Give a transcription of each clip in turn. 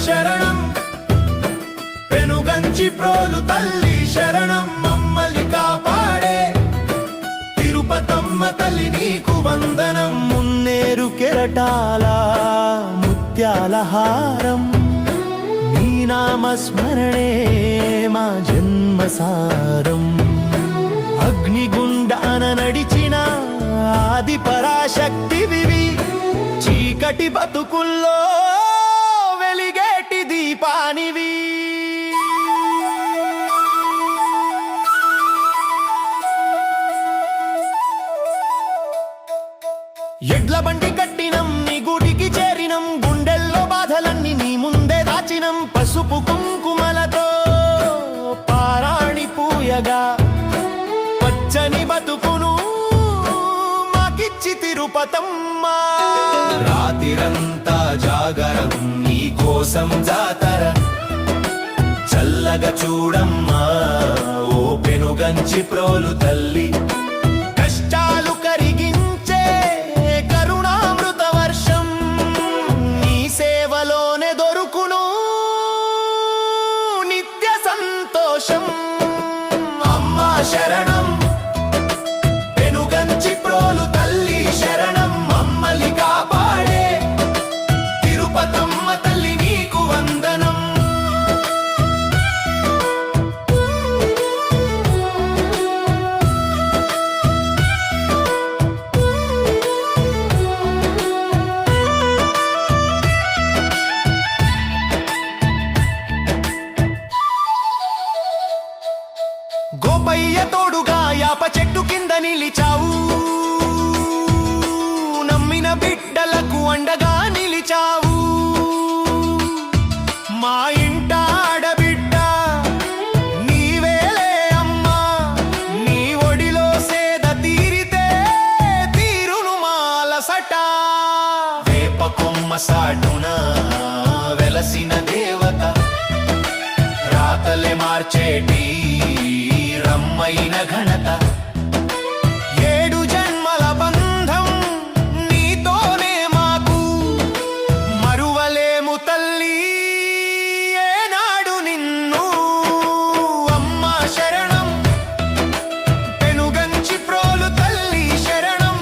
శరణం పెనుగంచి ప్రోలు తల్లి శరణం మమ్మల్ని కాపాడే తిరుపతమ్మ తల్లి నీకు వందనం మున్నేరు కెరటాల ముత్యాల హారం నీ నామస్మరణే మా జన్మసారం అగ్నిగుండాన నడిచిన ఆది పరాశక్తివి చీకటి బతుకుల్లో వెలిగేటి దీపానివి ఎడ్ల బండి కట్టినం నీ గుడికి చేరినం గుండెల్లో బాధలన్నీ నీ ముందే దాచినం పసుపు కుంకుమలతో పారాణి పూయగా పచ్చని బతుకును మాకిచ్చి తిరుపతమ్మా రాతిరంతా జాగరం నీ కోసం జాతర చల్లగా చూడమ్మా ఓ పెనుగంచి ప్రోలు తల్లి కష్టాలు కరిగించే కరుణామృత వర్షం నీ సేవలోనే దొరుకును నిత్య సంతోషం అమ్మా శరణం పెనుగంచి ప్రోలు తల్లి శరణం మమ్మల్ని కాపాడే తిరుపతమ్మ తల్లి నీకు వందనం గోపయ్య తోడుగా యాప చెట్టు కింద నిలిచావు నమ్మిన బిడ్డలకు అండగా నిలిచావు మా ఇంట ఆడబిడ్డ నీవేలే అమ్మా నీ ఒడిలో సేద తీరితే తీరును మాలసట వేప కొమ్మ సాటున వెలసిన దేవత రాతలే మార్చేటి రమ్మైన ఘనత ఏడు జన్మల బంధం నీతోనే మాకు మరువలేము తల్లి ఏనాడు నిన్ను అమ్మా శరణం పెనుగంచి ప్రోలు తల్లి శరణం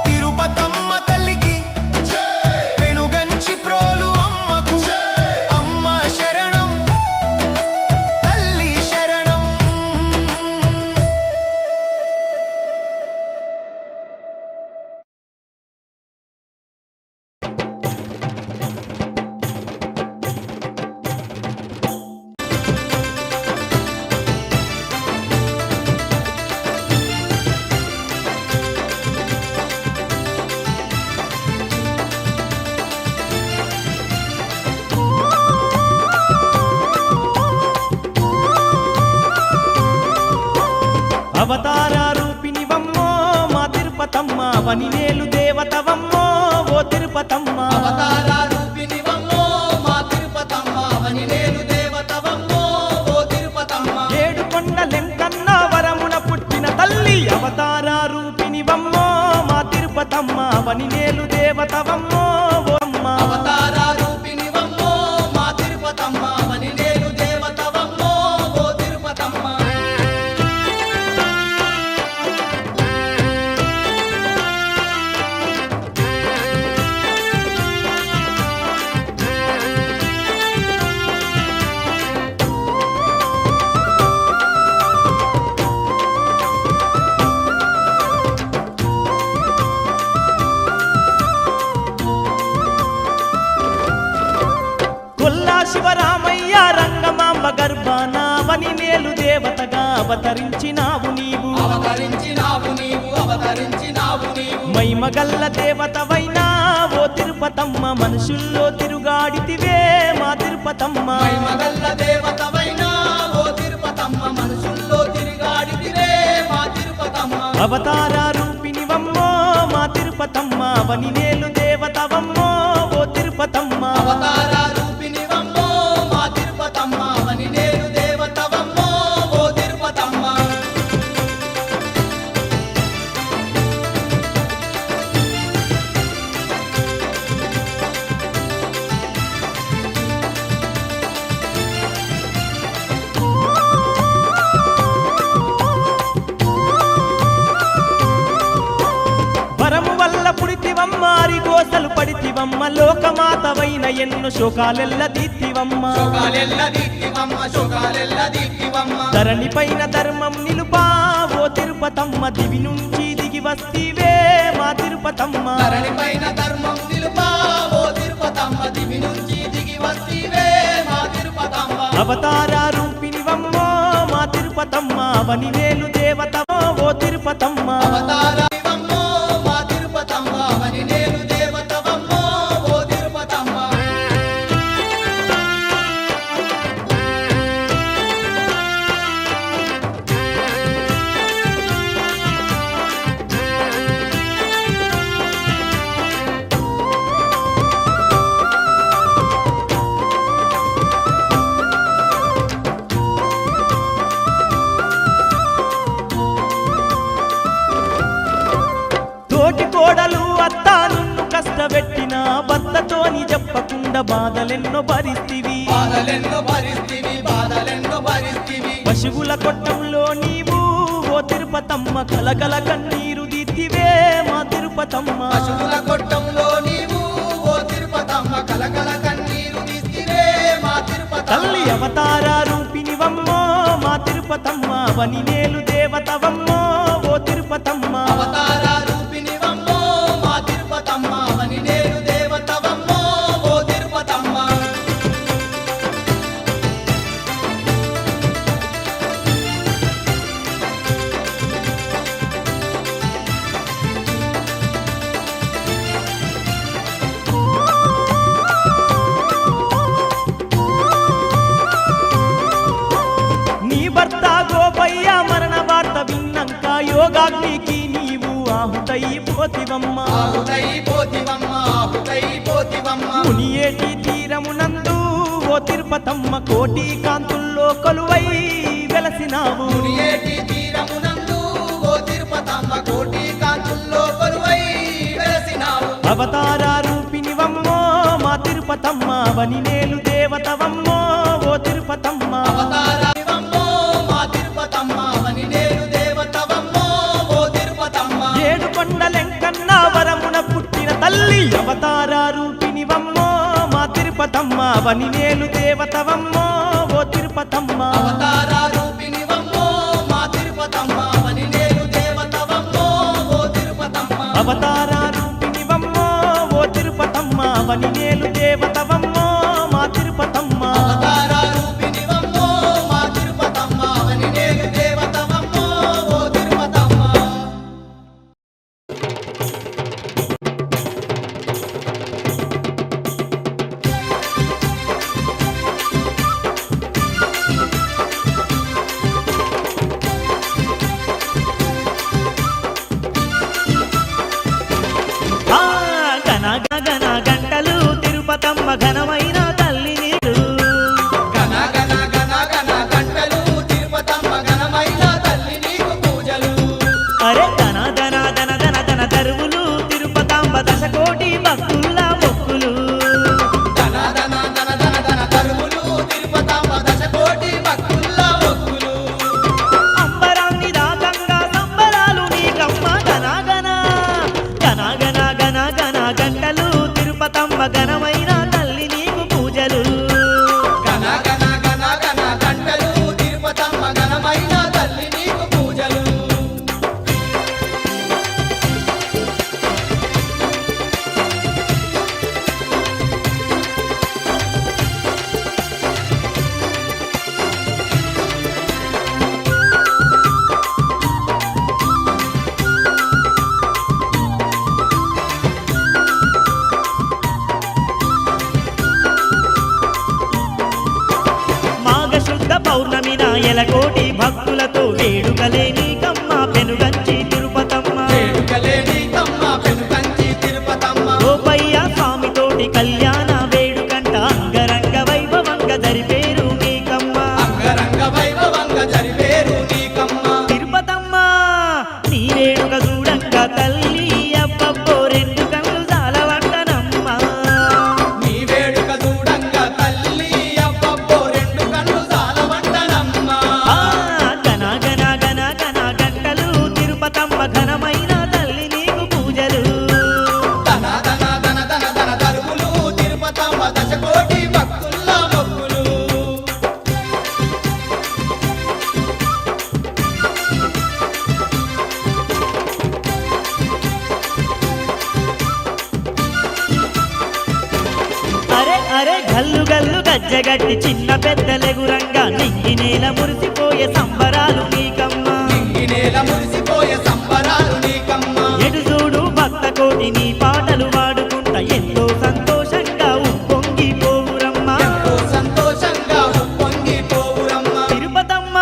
తిరుపతమ్మ తల్లికి పెనుగంచి ప్రోలు అమ్మకు అమ్మా శరణం తల్లి శరణం అవతార రూపినివమ్మో మా తిరుపతమ్మ వనినేలు దేవతవమ్మో ఓ తిరుపతమ్మ అవతార రూపినివమ్మో మా తిరుపతమ్మ వనినేలు దేవతవమ్మో ఓ తిరుపతమ్మ ఏడు కొండలెంకన్న వరమున పుట్టిన తల్లి అవతార రూపినివమ్మో మా తిరుపతమ్మ వనినేలు దేవతవమ్మో ఓ అమ్మ అవతార రూపినివమ్మో మా తిరుపతమ్మ వనినేలు దేవతవమ్మో ఓ తిరుపతమ్మ కొల్లా శివరామయ్య రంగమాంబ గర్భాన వనినేలు దేవతగా అవతరించినావు నీవు అవతరించినావు నీవు అవతరించినావు నీవు మైమగల్ల దేవతవైనా ఓ తిరుపతమ్మ మనుషుల్లో తిరుగాడితివే మా తిరుపతమ్మ మగల్ల దేవతవైనా ఓ తిరుపతమ్మ మనసుల్లో తిరిగాడితివే మా తిరుపతమ్మ అవతార రూపినివమ్మో మా తిరుపతమ్మ వనినేలు దేవతవమ్మో ఓ తిరుపతమ్మ అవతార రూపినివమ్మో మా తిరుపతమ్మ వనినేలు దేవతవమ్మో ఓ తిరుపతమ్మ దీత్తివమ్మ లోకమాతవైన ఎన్నో శోకాలెల్ల దీత్తివమ్మ శోకాలెల్ల దీప్తివమ్మ శోకాలెల్ల దీప్తివమ్మ ధరణి పైన ధర్మం నిలుపా ఓ తిరుపతమ్మ దివి నుంచి దిగి వస్తీవే మా తిరుపతమ్మ ధరణి పైన ధర్మం నిలుపా ఓ తిరుపతమ్మ దివి నుంచి దిగి వస్తీవే మా తిరుపతమ్మ అవతార రూపినివమ్మో మా తిరుపతమ్మ వనివేలు దేవతమో ఓ తిరుపతమ్మ అవతారమమ్మో మా తిరుపతమ్మ అవని నేను దేవతవమ్మో ఓ తిరుపతమ్మ తోటి కోడలు అత్తా నిన్ను కష్టపెట్టిన భర్తతోని చెప్పకుండా బాధలెన్నో భరిస్తివి బాధలెన్నో భరిస్తివి బాధలెన్నో భరిస్తివి పశువుల కొట్టంలో నీవు ఓ తిరుపతమ్మ కలకల కన్నీరు దిద్దివే మా తిరుపతమ్మ పశువుల కొట్టంలో నీవు ఓ తిరుపతమ్మ కలకల కన్నీరు తీస్తివే మా తిరుపతమ్మ తల్లి అవతార రూపినివమ్మో మా తిరుపతమ్మ వనినేలు దేవతవమ్మో ఓ తిరుపతమ్మ అవతార రూపినివమ్మో మా తిరుపతమ్మ అవని నేను దేవతవమ్మో ఓ తిరుపతమ్మ నీ భర్త గోపయ్య మరణ వార్త విన్నాక యోగాగ్నికి నీవు ఆహుతైపోతివమ్మ ఆహుతై పోతివమ్మ ఆహుతై పోతివమ్మ మునియేటి తీరమునందు ఓ తిరుపతమ్మ కోటి కాంతుల్లో కొలువై వెలసినావు మునియేటి తీరమునందు ఓ తిరుపతమ్మ కోటి కాంతుల్లో కొలువై వెలసినావు అవతార రూపినివమ్మో మా తిరుపతమ్మ వనినేలు దేవతవమ్మో ఓ తిరుపతమ్మ అవతారమమ్మో మా తిరుపతమ్మ అవని నేను దేవతవమ్మో ఓ తిరుపతమ్మ ఏడు కొండలెంకన్న వరమున పుట్టిన తల్లి అవతార రూపినివమ్మో మా తిరుపతమ్మ వనినేలు దేవతవమ్మో ఓ తిరుపతమ్మ అవతార రూపినివమ్మో మా తిరుపతమ్మ అవని నేను దేవతవమ్మో ఓ తిరుపతమ్మ అవతార రూపినివమ్మో ఓ తిరుపతమ్మ వనినేలు దేవతవమ్మో మా తిరుపతమ్మ అవతార రూపినివమ్మో మా తిరుపతమ్మ అవని నేను దేవతవమ్మో ఓ తిరుపతమ్మ ఆ గన గన గంటలు తిరుపతమ్మ ఘనమైన తల్లి నీరు గణ గణ గణ గణ గంటలు తిరుపతమ్మ ఘనమైన తల్లి నీకు పూజలు అరే ధన ధన ధన ధన ధన దరువులు తిరుపతమ్మ దశకోటి భక్తుల మొక్కులు ధన ధన ధన ధన ధన తరువులు తిరుపతమ్మ దశకోటి భక్తుల మొక్కులు అంబరాన్ని దాకంగా సంబరాలు నీకమ్మ గన గన గన గన గన గన గంటలు తిరుపతమ్మ ఘనమైన తల్లి నీకు పూజలు గణ గణ గణ గణ గంటలు తిరుపతమ్మ ఘనమైన తల్లి నీకు పూజలు మాఘశుద్ధ పౌర్ణమిన ఎలకోటి భక్తులతో వేడుకలే నీకమ్మ పెనుగంచి తిరుపతమ్మ వేడుకలే నీకమ్మ పెనుకంచి తిరుపతమ్మ గోపయ్య స్వామితోటి కళ్యాణ వేడుకంట అంగరంగ వైభవంగా జరిపేరు నీకమ్మ అంగరంగ వైభవంగ జరిపేరు నీకమ్మ తిరుపతమ్మ నీ వేడుక చూడంగా తల్లి అబ్బబ్బో రెండు కళ్ళు జాలవంటనమ్మ నీ వేడుక చూడంగా తల్లి అబ్బబ్బో రెండు కళ్ళు జాలవంటనమ్మ ఆ అరే గల్లు గల్లు గజ్జగట్టి చిన్న పెద్దలెగురంగా నింగి నేల మురిసిపోయే సంబరాలు నీకమ్మా నింగి నేల మురిసిపోయే సంబరాలు నీకమ్మ ఎటు చూడు భక్త కోటి నీ పాటలు పాడుకుంటా ఎంతో సంతోషంగా ఉప్పొంగిపోవురమ్మా ఎంతో సంతోషంగా ఉప్పొంగిపోవురమ్మ తిరుపతమ్మ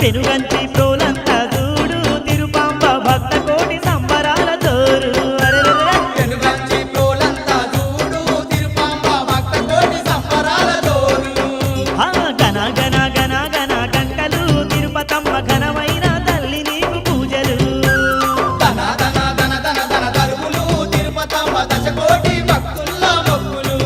పెనుగంచి ప్రోలంతా చూడు తిరుపాంబ భక్త కోటి సంబరాల జోరు అరెరెరె. వెనుగంచి ప్రోలంతా చూడు తిరుపాంబ భక్త కోటి సంబరాల జోరు ఆ గన గన గన గన గంటలు తిరుపతమ్మ ఘనమైన తల్లి నీకు పూజలు ధన ధన ధన ధన ధన దరువులు తిరుపతమ్మ దశకోటి భక్తుల మొక్కులు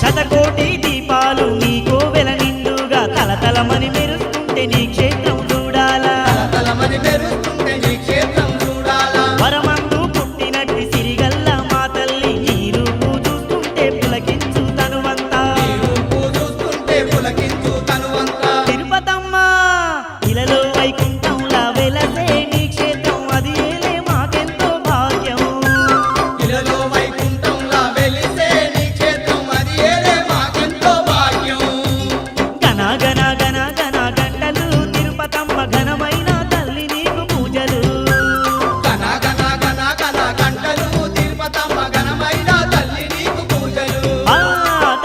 శతకోటి దీపాలు నీ కోవెల నిండుగా తలతలమని మెరుస్తుంటే నీ క్షేత్రం చూడాలా తలమని మెరుస్తుంటే నీ క్షేత్రం చూడాలా వరమందు పుట్టినట్టి సిరిగల్ల మా తల్లి నీ రూపు చూస్తుంటే పులకించు తనువంతా నీ రూపు చూస్తుంటే పులకించు తనువంతా తిరుపతమ్మ ఇలలో వైకుంఠంలా వెలసే నీ క్షేత్రం అది ఏలే మాకెంతో భాగ్యం ఇలలో వైకుంఠంలా వెలిసే నీ క్షేత్రం అది ఏలే మాకెంతో భాగ్యం గన గన గన గన గంటలు తిరుపతమ్మ ఘనమైన తల్లి నీకు పూజలు గన గన గన గన గంటలు తిరుపతమ్మ ఘనమైన తల్లి నీకు పూజలు ఆ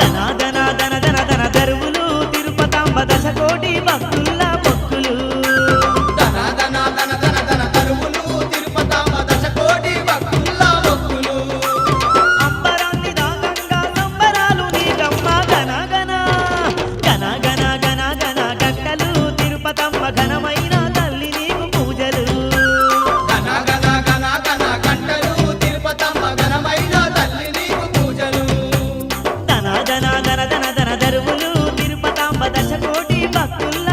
ధన ధన ధన ధన ధన దరువులు తిరుపతమ్మ దశకోటి భక్తుల భక్తులు ధన ధన ధన ధన ధన తరువులు తిరుపతమ్మ దశకోటి భక్తుల మొక్కులు అంబరాన్ని దాగంగా సంబరాలు నీకమ్మ గన గన గన గన గన గన గంటలు తిరుపతమ్మ ఘనమైన తల్లి నీకు పూజలు గన గన గన గన గంటలు తిరుపతమ్మ ఘనమైన తల్లి నీకు పూజలు ధన ధన ధన ధన ధన దరువులు తిరుపతమ్మ దశకోటి భక్తుల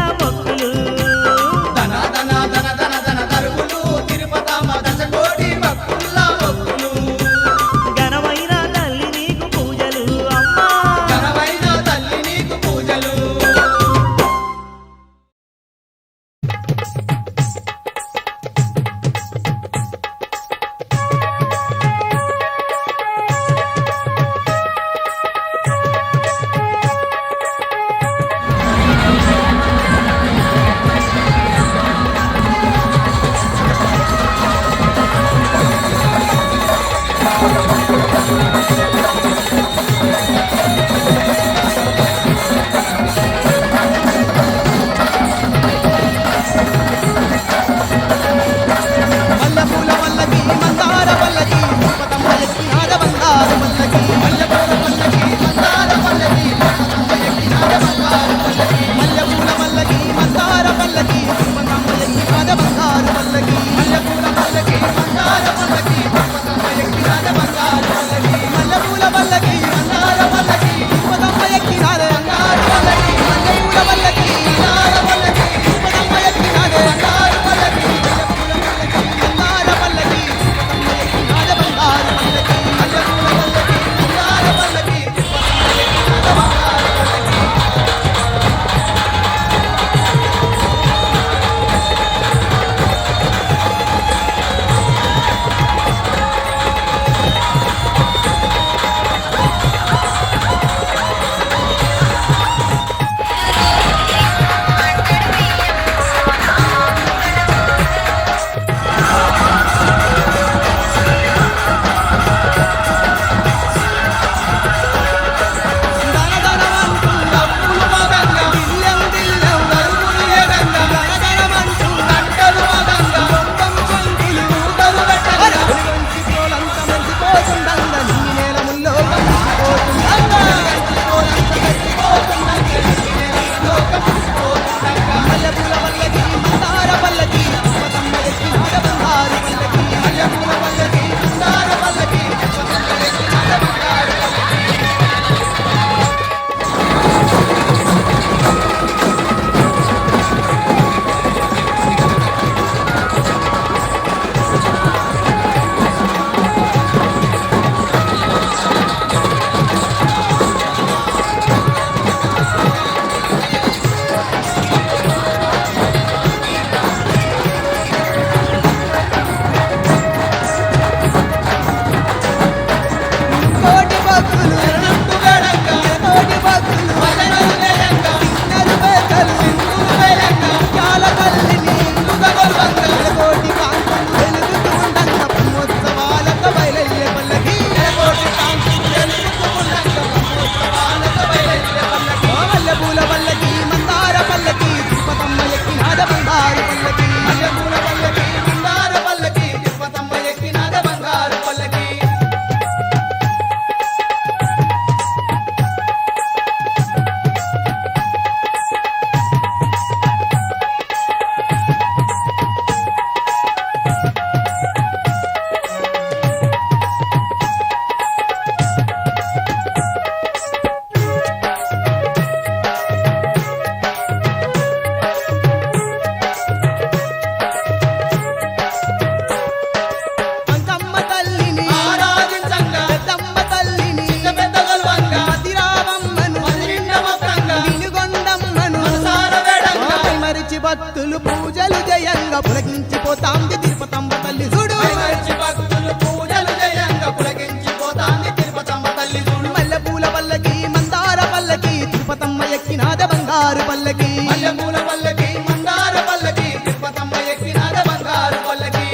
భక్తులు పూజలు జయంగా పులకించిపోతాంది తిరుపతమ్మ తల్లి చూడు మైమరిచి భక్తులు పూజలు జయంగా పులకించిపోతాంది తిరుపతమ్మ తల్లి చూడు మల్లెపూల పల్లకి మందార పల్లకి తిరుపతమ్మ ఎక్కినాద బంగారు పల్లకి మల్లెపూల పల్లకి మందార పల్లకి తిరుపతమ్మ ఎక్కినాద బంగారు పల్లకి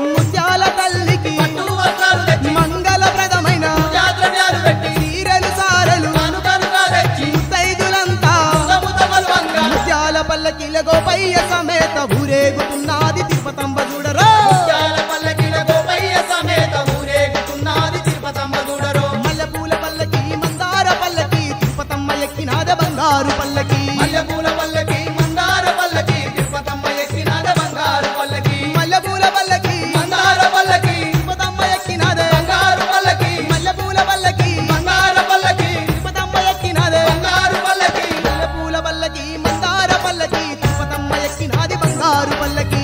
ముత్యాల తల్లికి పట్టు వస్త్రాలు తెచ్చి మంగళప్రదమైన పూజాద్రవ్యాలు పెట్టి చీరలు సారలు కానుకలుగా తెచ్చి ముత్తైదులంతా ముద్దముద్దమలు వంగ ముత్యాల పల్లకిల గోపయ్య సమేత ఊరేగుతున్నది తిరుపతమ్మ చూడరా ముత్యాల పల్లకిల గోపయ్య సమేత ఊరేగుతున్నది తిరుపతమ్మ చూడరు మల్లెపూల పల్లకి మందార పల్లకి తిరుపతమ్మ ఎక్కినాద బంగారు పల్లకి మల్లెపూల పల్లకి మందార పల్లకి తిరుపతమ్మ ఎక్కినాద బంగారు పల్లకి మల్లెపూల పల్లకి మందార పల్లకి తిరుపతమ్మ ఎక్కినాద బంగారు పల్లకి మల్లెపూల పల్లకి మందార పల్లకి తిరుపతమ్మ ఎక్కినాద బంగారు పల్లకి మల్లెపూల పల్లకి మందార పల్లకి తిరుపతమ్మ ఎక్కినాది బంగారు పల్లకి